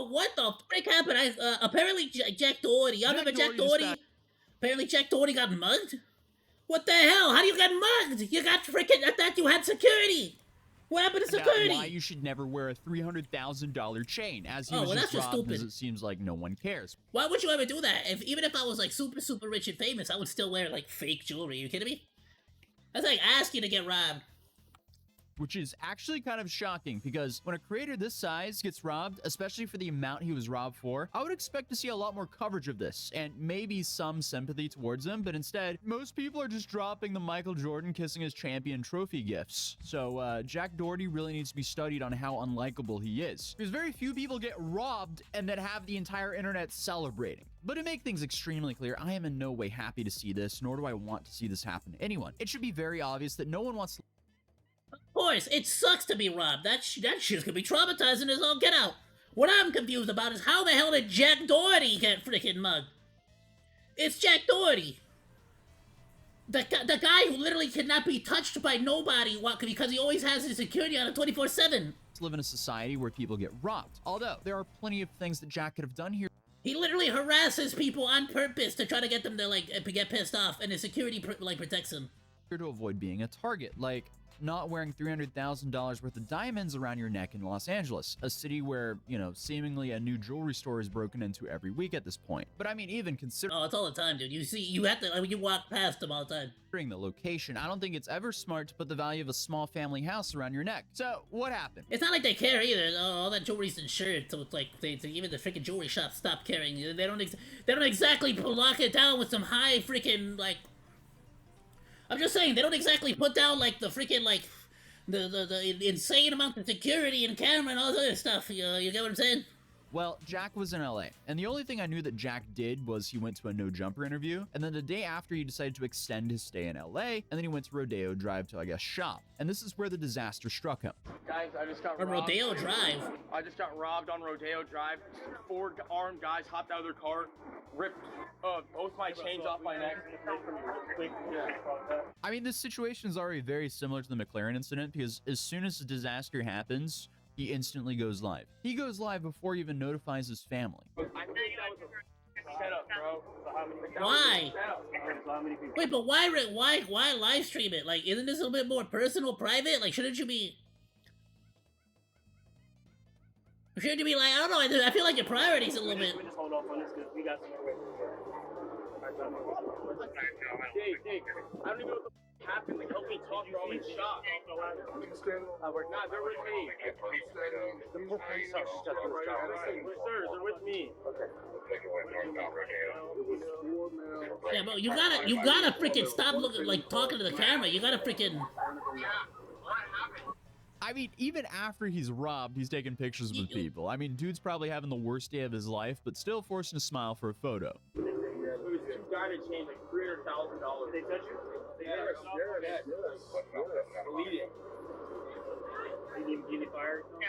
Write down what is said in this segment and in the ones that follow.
Yo, what the frick happened? Apparently Jack Doherty. Y'all remember Jack Doherty? Apparently Jack Doherty got mugged? What the hell? How do you get mugged? You got freaking... I thought you had security. What happened to security? Why you should never wear a $300,000 chain, as he was well, just that's robbed, stupid. as it seems like no one cares. Why would you ever do that? Even if I was like super rich and famous, I would still wear like fake jewelry. You kidding me? That's like asking to get robbed. Which is actually kind of shocking, because when a creator this size gets robbed, especially for the amount he was robbed for, I would expect to see a lot more coverage of this and maybe some sympathy towards him, but instead, most people are just dropping the Michael Jordan kissing his champion trophy gifts. So Jack Doherty really needs to be studied on how unlikable he is, because very few people get robbed and then have the entire internet celebrating. But to make things extremely clear, I am in no way happy to see this, nor do I want to see this happen to anyone. It should be very obvious that no one wants to... Of course, it sucks to be robbed. That shit's gonna be traumatizing as all get out. What I'm confused about is how the hell did Jack Doherty get freaking mugged? It's Jack Doherty. The guy who literally cannot be touched by nobody because he always has his security on a 24/7. Live in a society where people get robbed. Although, there are plenty of things that Jack could have done here. He literally harasses people on purpose to try to get them to, like, get pissed off, and his security, protects him. To avoid being a target, like not wearing $300,000 worth of diamonds around your neck in Los Angeles, a city where, you know, seemingly a new jewelry store is broken into every week at this point. But I mean, even considering... Oh, it's all the time, dude. You have to, you walk past them all the time. Considering the location, I don't think it's ever smart to put the value of a small family house around your neck. So, what happened? It's not like they care either. All that jewelry's insured, so it's like, even the freaking jewelry shops stop caring. They don't exactly lock it down with some high freaking, like... I'm just saying, they don't exactly put down, like, the freaking, like, the insane amount of security and camera and all this other stuff, you get what I'm saying? Well, Jack was in LA, and the only thing I knew that Jack did was he went to a no-jumper interview, and then the day after he decided to extend his stay in LA, and then he went to Rodeo Drive to, I guess, shop. And this is where the disaster struck him. Guys, I just got robbed. Rodeo Drive? I just got robbed on Rodeo Drive. 4 armed guys hopped out of their car, ripped both my chains off my neck. I mean, this situation is already very similar to the McLaren incident, because as soon as the disaster happens, he instantly goes live. He goes live before he even notifies his family. I think that was a setup, bro. Why? Wait, but why live stream it? Like, isn't this a little bit more personal, private? Like, shouldn't you be like, I don't know, I feel like your priorities a little bit. We just hold off on this because we got some more. Dave, I don't even know what the happened. Like, help me talk, bro. I'm in shock. We're not. They're with me. The police are stuck in the car. Sir, they're with me. Okay. Yeah, but you gotta freaking stop looking, like, talking to the camera. You gotta freaking... I mean, even after he's robbed, he's taking pictures with people. I mean, dude's probably having the worst day of his life, but still forcing a smile for a photo. It was 2 guys that changed like $300,000. They touch you? Yeah. Bleeding. You need fire? No,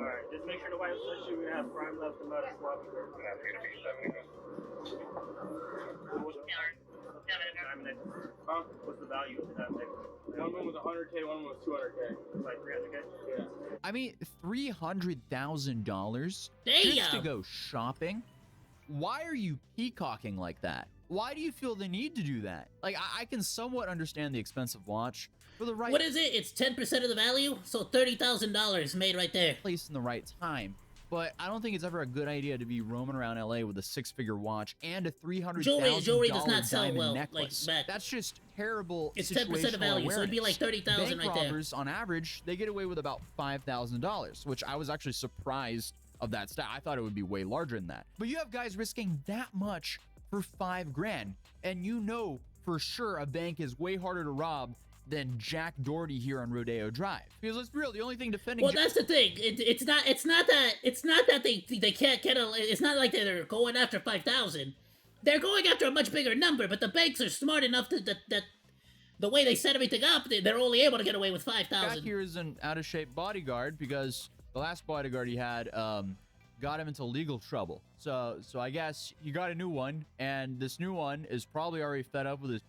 Alright, just make sure nobody touches you. We're gonna have prime left and left swap. Huh? What's the value of the diamond necklace? One was 100K, one was 200K. It's like 300K? Yeah. I mean, $300,000 Damn! just to go shopping? Why are you peacocking like that? Why do you feel the need to do that? Like, I can somewhat understand the expensive watch for the right... What is it? It's 10% of the value? So $30,000 made right there. ...place in the right time. But I don't think it's ever a good idea to be roaming around LA with a 6-figure watch and a $300,000 jewelry does not sell diamond well, necklace. like, back. That's just terrible. It's 10% of value, so it'd be like $30,000 right there. Robbers, on average, they get away with about $5,000, which I was actually surprised of that stat. I thought it would be way larger than that. But you have guys risking that much for $5 grand, and you know for sure a bank is way harder to rob than Jack Doherty here on Rodeo Drive. Because let's be real, the only thing defending... Well, that's the thing. It's not that they can't get a... It's not like they're going after 5,000. They're going after a much bigger number, but the banks are smart enough that the way they set everything up, they're only able to get away with 5,000. Jack here is an out-of-shape bodyguard because the last bodyguard he had got him into legal trouble. So I guess he got a new one, and this new one is probably already fed up with it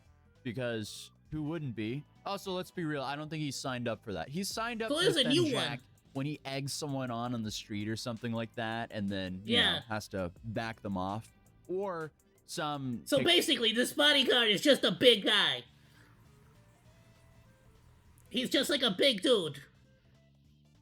because who wouldn't be? Also, let's be real. I don't think he signed up for that. He signed up to defend Jack when he eggs someone on the street or something like that, and then you know, has to back them off, or some. So basically, this bodyguard is just a big guy. He's just like a big dude,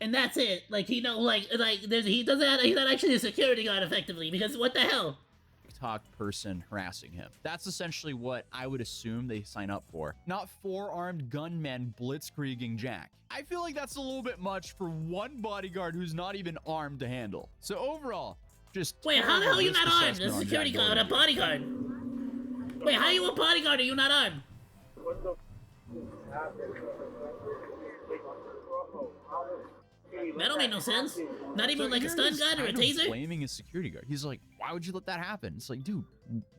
and that's it. Like he know, he doesn't. He's not actually a security guard effectively, because what the hell? TikTok person harassing him. That's essentially what I would assume they sign up for. Not 4-armed gunmen blitzkrieging Jack. I feel like that's a little bit much for one bodyguard who's not even armed to handle. So overall, just wait, how the hell are you not armed? A security guard, a bodyguard. Wait, how are you a bodyguard? Are you not armed? That don't make no sense. Not even like a stun gun or a taser? Blaming his security guard. He's like, why would you let that happen? It's like, dude,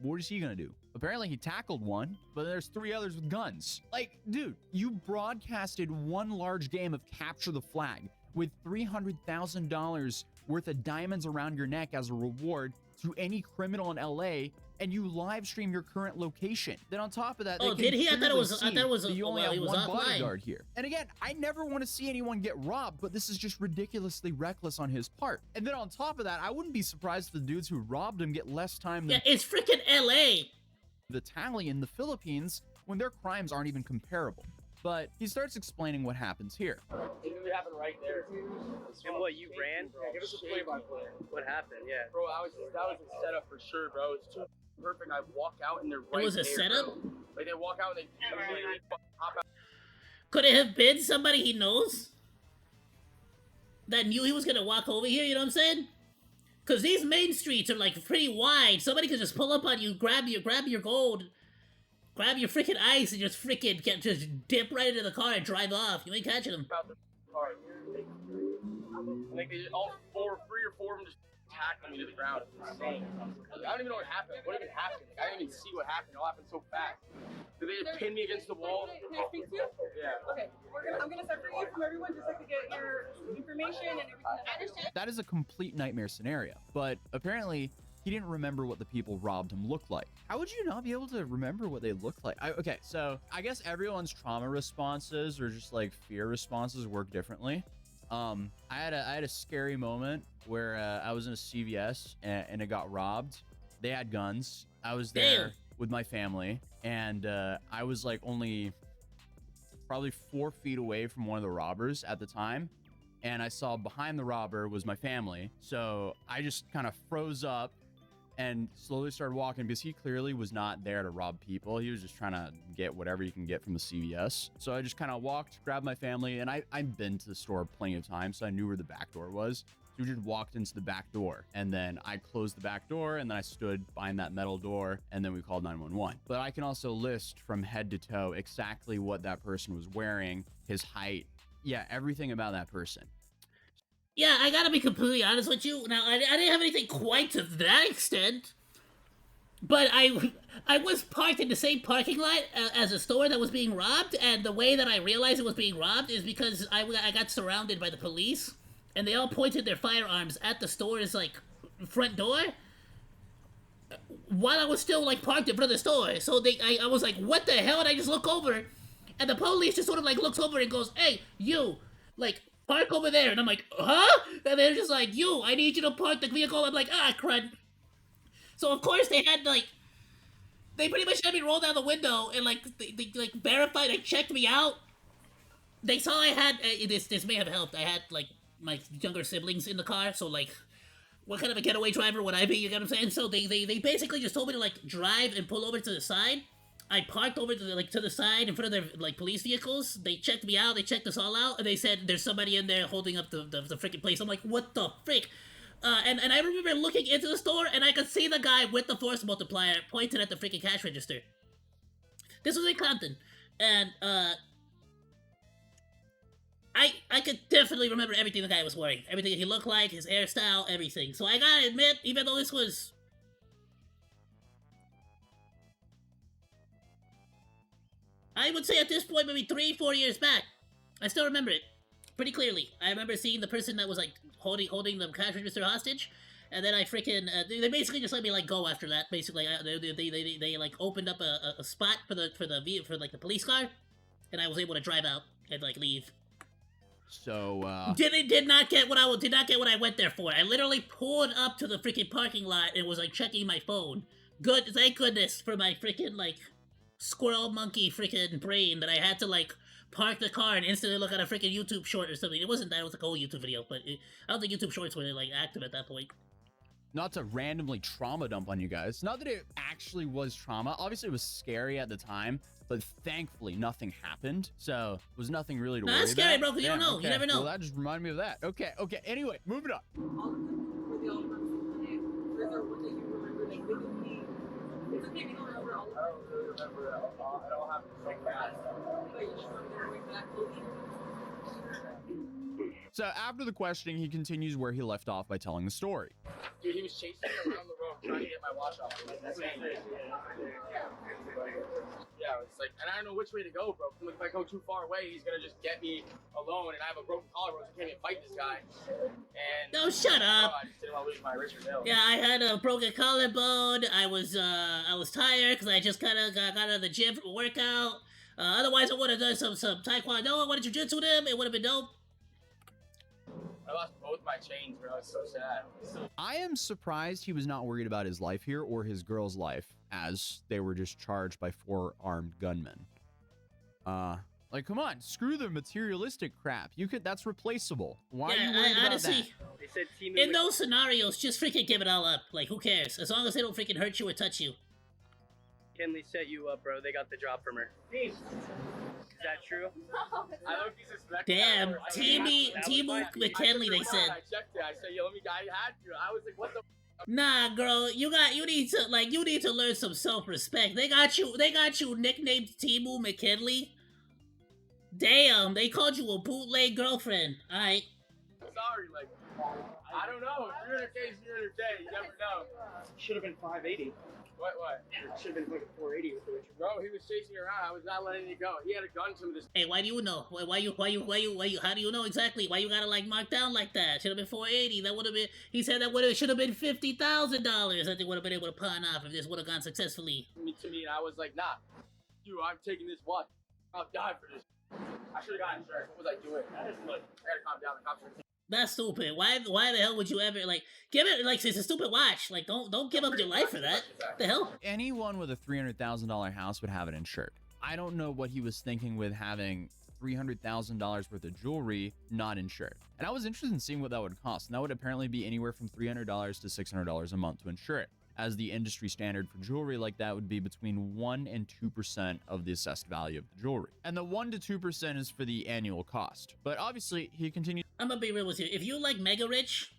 what is he gonna do? Apparently he tackled one, but there's 3 others with guns. Like, dude, you broadcasted one large game of capture the flag with $300,000 worth of diamonds around your neck as a reward to any criminal in LA, and you live stream your current location. Then on top of that, oh, did he? I thought it was. You only have one offline. bodyguard here. And again, I never want to see anyone get robbed, but this is just ridiculously reckless on his part. And then on top of that, I wouldn't be surprised if the dudes who robbed him get less time than it's freaking LA. the tally in the Philippines when their crimes aren't even comparable. But he starts explaining what happens here. It really happened right there. And what, you ran? Yeah, give us a play-by-play. What happened? Yeah. Bro, that was a setup for sure, bro. It's too perfect. I walk out and they're right It was a there, setup? bro. Like, they walk out and they hop out. Could it have been somebody he knows? That knew he was gonna walk over here, you know what I'm saying? Cause these main streets are like pretty wide. Somebody could just pull up on you, grab your gold, grab your freaking ice, and just just dip right into the car and drive off. You ain't catching them. Out the car. Like, they all 3 or 4 of them just tackling me to the ground. It's insane. I don't even know what happened. What even happened? Like, I didn't even see what happened. It all happened so fast. Did they just pin me against the wall? Can I speak to you? Yeah. Okay. I'm gonna separate you from everyone just like to get your information and everything. I understand. That is a complete nightmare scenario. But apparently, he didn't remember what the people robbed him looked like. How would you not be able to remember what they looked like? Okay, so I guess everyone's trauma responses or just like fear responses work differently. I had a scary moment where I was in a CVS and it got robbed. They had guns. I was there with my family, and I was like only probably 4 feet away from one of the robbers at the time, and I saw behind the robber was my family. So I just kind of froze up and slowly started walking because he clearly was not there to rob people. He was just trying to get whatever you can get from the CVS. So I just kind of walked, grabbed my family, and I've been to the store plenty of times, so I knew where the back door was. So we just walked into the back door, and then I closed the back door, and then I stood behind that metal door, and then we called 911. But I can also list from head to toe exactly what that person was wearing, his height, yeah, everything about that person. Yeah, I gotta be completely honest with you. Now, I didn't have anything quite to that extent, but I was parked in the same parking lot as a store that was being robbed, and the way that I realized it was being robbed is because I got surrounded by the police, and they all pointed their firearms at the store's, like, front door, while I was still, like, parked in front of the store. So I was like, what the hell? And I just look over, and the police just sort of, like, looks over and goes, hey, you, like, park over there. And I'm like, huh? And they're just like, you, I need you to park the vehicle. I'm like, ah, crud. So, of course, they had, like, they pretty much had me roll down the window and, like, they like, verified, like, checked me out. They saw I had, this may have helped, I had, like, my younger siblings in the car, so, like, what kind of a getaway driver would I be, you get what I'm saying? So, they basically just told me to, like, drive and pull over to the side. I parked over to the side in front of their, like, police vehicles. They checked me out. They checked us all out. And they said, there's somebody in there holding up the freaking place. I'm like, what the frick? And I remember looking into the store, and I could see the guy with the force multiplier pointed at the freaking cash register. This was in Compton. And, I could definitely remember everything the guy was wearing. Everything he looked like, his hairstyle, everything. So I gotta admit, even though this was... I would say at this point, maybe 3-4 years back, I still remember it pretty clearly. I remember seeing the person that was, like, holding the cash register hostage, and then I freaking, they basically just let me, like, go after that, basically. They like, opened up a spot for the police car, and I was able to drive out and, like, leave. So, did not get what I went there for. I literally pulled up to the freaking parking lot and was like checking my phone. Good, thank goodness for my freaking like squirrel monkey freaking brain that I had to like park the car and instantly look at a freaking YouTube short or something. It wasn't that; it was like a whole YouTube video, but I don't think YouTube Shorts were like active at that point. not to randomly trauma dump on you guys. Not that it actually was trauma. Obviously, it was scary at the time, but thankfully nothing happened. So it was nothing really to worry about. That's scary, bro, because you don't know. Okay. You never know. Well, that just reminded me of that. Okay. Anyway, moving on. All of them were the only ones who did. Or is there one that you remember like vividly? It's okay if you don't remember all of them. I don't really remember it. I don't have to think back. But you just remember exactly. So after the questioning, he continues where he left off by telling the story. Dude, he was chasing me around the room trying to get my watch off. That's me. Yeah, it's like, and I don't know which way to go, bro. If I go too far away, he's gonna just get me alone, and I have a broken collarbone, so I can't even fight this guy. And No, shut up. I just didn't want to lose my Richard Hill. Yeah, I had a broken collarbone. I was tired because I just kind of got out of the gym from a workout. Otherwise, I would have done some taekwondo. I would have jujitsu them. It would have been dope. I lost both my chains, bro. It's so sad. I am surprised he was not worried about his life here or his girl's life, as they were just charged by 4 armed gunmen. Like, come on, screw the materialistic crap. That's replaceable. Why are you worried about honestly, that? They said Temu. in those scenarios, just freaking give it all up. Like, who cares? As long as they don't freaking hurt you or touch you. Kenley set you up, bro. They got the job from her. Is that true? I don't suspect. Damn, Temu McKinley, they said. I checked it. I said, yo, I had you. I was like, what the? Nah, girl, you need to learn some self-respect. They got you nicknamed Temu McKinley. Damn, they called you a bootleg girlfriend. Alright. Sorry, like, I don't know. 300K is 300K. You never know. Should have been 580. What? Should have been like a 480 with the Richard. Bro, he was chasing you around. I was not letting you go. He had a gun to this. Hey, why do you know? Why you? How do you know exactly? Why you gotta like mark down like that? Should have been 480. That would have been. He said that should have been $50,000 that they would have been able to pawn off if this would have gone successfully. To me, and I was like, nah, I'm taking this watch. I'll die for this. I should have gotten insurance. What was I doing? I gotta calm down. The cops are. That's stupid. Why the hell would you ever like give it like it's a stupid watch? Like don't give up your life for that. What the hell? Anyone with a $300,000 house would have it insured. I don't know what he was thinking with having $300,000 worth of jewelry not insured. And I was interested in seeing what that would cost. And that would apparently be anywhere from $300 to $600 a month to insure it, as the industry standard for jewelry like that would be between 1 and 2% of the assessed value of the jewelry. And the 1 to 2% is for the annual cost. But obviously, he continues. I'm gonna be real with you. If you like mega rich,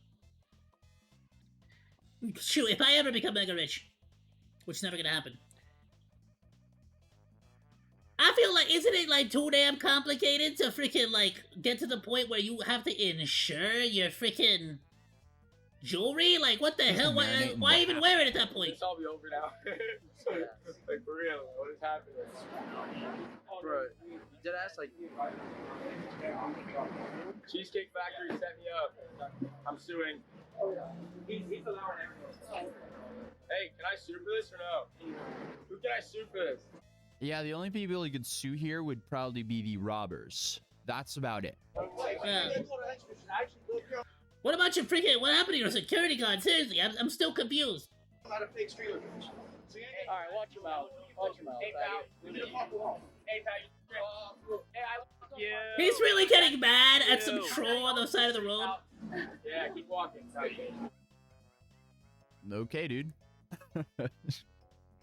shoot, if I ever become mega rich, which is never gonna happen, I feel like, isn't it like too damn complicated to freaking like get to the point where you have to insure your freaking jewelry? Like, what the hell? Why even wear it at that point? It's all be over now. Like, for real, what is happening? Bro, you did ask, like, Cheesecake Factory set me up. I'm suing. He's allowing everything. Hey, can I sue for this or no? Who can I sue for this? Yeah, the only people he could sue here would probably be the robbers. That's about it. What about your freaking? What happened to your security guard? Seriously, I'm still confused. Not a fake street location. Alright, watch him out. Watch him out. Hey, pal. Hey, pal. Hey, He's really getting mad at some troll on the side of the road. Yeah, keep walking. Okay, dude.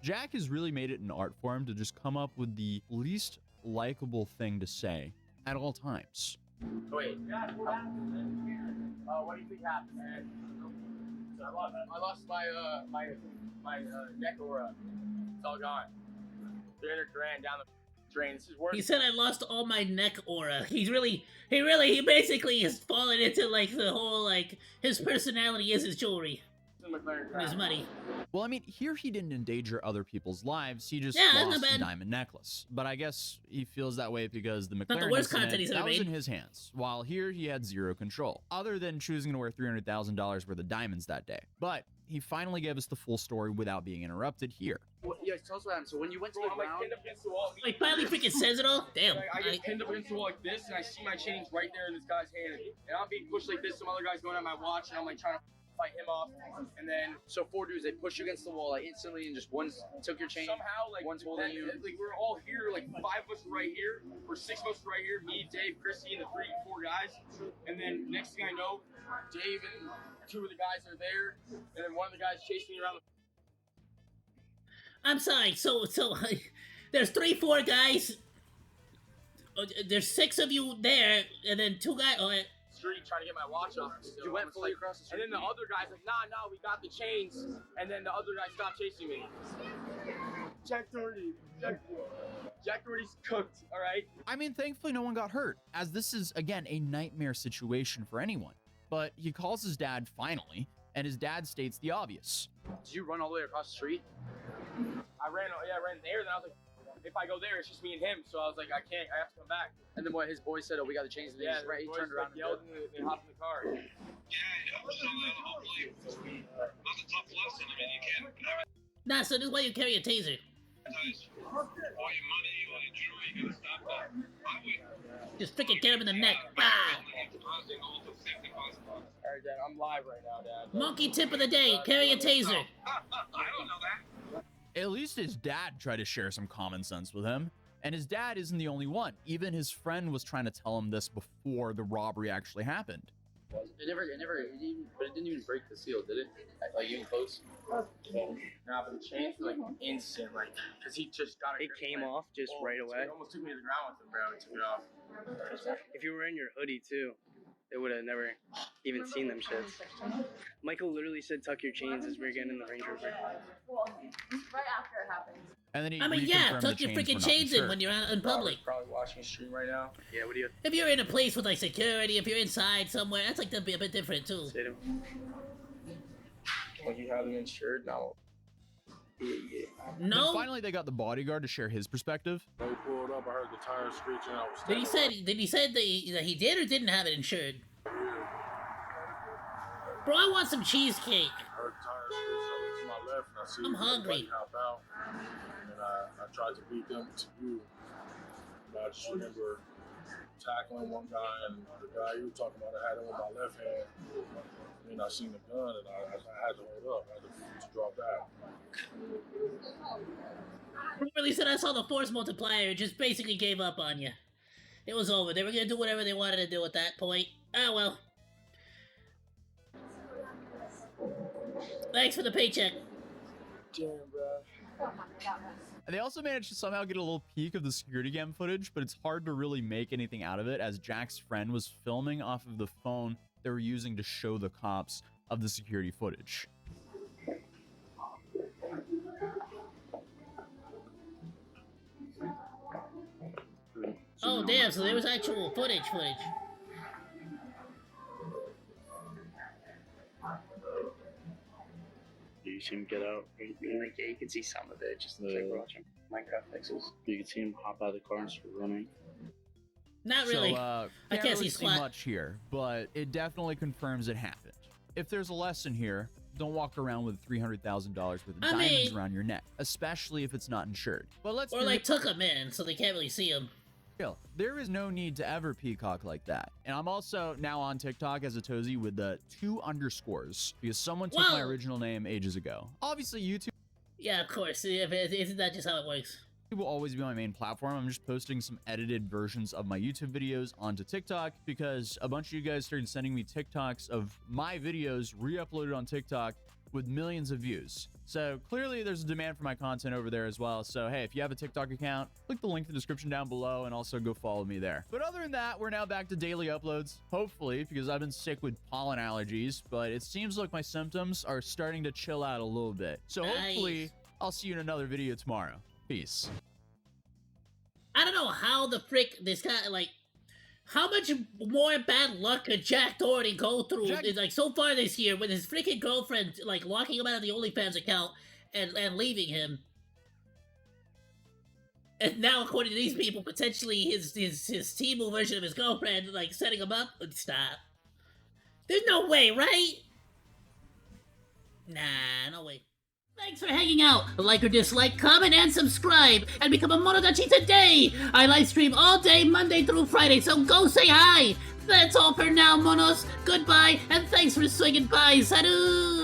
Jack has really made it an art form to just come up with the least likable thing to say at all times. Wait. What do you think happened, man? I lost my neck aura. It's all gone. 300 grand down the drain. This is worth. He said I lost all my neck aura. He basically has fallen into like the whole like his personality is his jewelry, his money. Well, I mean, here he didn't endanger other people's lives. He just Yeah, lost not bad. the diamond necklace. But I guess he feels that way because the the McLaren worst incident, content he's ever that was made. in his hands. While here, he had zero control, other than choosing to wear $300,000 worth of diamonds that day. But he finally gave us the full story without being interrupted here. Yeah, tell us what happened. So when you went to the I'm like ground, pinned up against the wall. Like, finally freaking says it all? Damn. Like, I get pinned up against the wall like this, and I see my chains right there in this guy's hand. And I'm being pushed like this. Some other guy's going at my watch, and I'm like trying to fight him off. And then so 4 dudes, they pushed you against the wall like instantly, and just one took your chain. somehow, like, One's holding you. like we're all here, like 5 of us right here, or 6 of us right here. Me, Dave, Christy, and the 4 guys. And then next thing I know, Dave and 2 of the guys are there, and then one of the guys chasing me around the. I'm sorry, so, there's 3-4 guys. There's 6 of you there, and then 2 guys. Oh, Street trying to get my watch off. You went fully across the street. And then the other guy's like, nah, we got the chains. And then the other guy stopped chasing me. Jack Doherty's cooked, all right? I mean, thankfully no one got hurt, as this is, again, a nightmare situation for anyone. But he calls his dad finally, and his dad states the obvious. Did you run all the way across the street? I ran there, then I was like, if I go there, it's just me and him. So I was like, I can't, I have to come back. And then what his boy said, oh, we got the chains. And Yeah, right, he turned around and yelled, and they hopped in the car. Yeah, hopefully, that's a tough lesson. I mean, you can't nah, so this is why you carry a taser. advertise all your money, all your jewelry. You gotta stop that. I would. Just freaking get him in the neck. Bah! All right, Dad, I'm live right now, Dad. Monkey tip of the day, carry a taser. I don't know that. At least his dad tried to share some common sense with him. And his dad isn't the only one. Even his friend was trying to tell him this before the robbery actually happened. but it didn't even break the seal, did it? Like even close? Nah, but the chains were like instant, like, cause he just got it. It came off just right away. It almost took me to the ground with him, bro. He took it off. If you were in your hoodie too, they would have never even seen them shits. Michael literally said, "Tuck your chains" as we were getting in the Range Rover. Well, right after it happened. And then he I mean, yeah, reconfirmed tuck the your chains freaking were not chains in insured. when you're out in public. Probably watching a stream right now. Yeah, what do you If you're in a place with like security, if you're inside somewhere, that's like to be a bit different too. say to him? Like you have them insured now. Then No. finally, they got the bodyguard to share his perspective. They pulled up. I heard the tires screeching. I was Did he say that he did or didn't have it insured? Bro, I want some cheesecake. I heard the tires screeching. I looked to my left and I see I'm hungry. everybody hop out. And then I tried to beat them to you. But I just remember tackling one guy, and the guy you were talking about, I had him with my left hand. And then I seen the gun, and I had to hold up. I had to draw back. Really said I saw the force multiplier, just basically gave up on you. It was over. They were gonna do whatever they wanted to do at that point. Oh well. Thanks for the paycheck. Damn, bro. And they also managed to somehow get a little peek of the security cam footage, but it's hard to really make anything out of it, as Jack's friend was filming off of the phone they were using to show the cops of the security footage. Oh damn, so there was actual footage. You see him get out. Like, yeah, you can see some of it. Just like we're watching Minecraft pixels. You can see him hop out of the car and start running. Not really. So, I can't can't really see squat. much here, but it definitely confirms it happened. If there's a lesson here, don't walk around with $300,000 worth of I diamonds mean- around your neck, especially if it's not insured. But let's Or be like took them in, so they can't really see them. real. There is no need to ever peacock like that. And I'm also now on TikTok as Atozy with the 2 underscores because someone took my Whoa. original name ages ago. Obviously, YouTube Yeah, of course. Isn't that just how it works? will always be my main platform. I'm just posting some edited versions of my YouTube videos onto TikTok because a bunch of you guys started sending me TikToks of my videos re-uploaded on TikTok with millions of views. So clearly there's a demand for my content over there as well. So hey, if you have a TikTok account, click the link in the description down below and also go follow me there. But other than that, we're now back to daily uploads, hopefully, because I've been sick with pollen allergies, but it seems like my symptoms are starting to chill out a little bit. So hopefully Nice. I'll see you in another video tomorrow. Peace. I don't know how the frick this guy, like, how much more bad luck could Jack Doherty go through, like, so far this year with his freaking girlfriend, like, locking him out of the OnlyFans account and leaving him. And now, according to these people, potentially his Temu version of his girlfriend, like, setting him up. Stop. There's no way, right? Nah, no way. Thanks for hanging out. Like or dislike, comment, and subscribe, and become a Monodachi today! I live stream all day, Monday through Friday, so go say hi! That's all for now, Monos. Goodbye, and thanks for swinging by. Salut!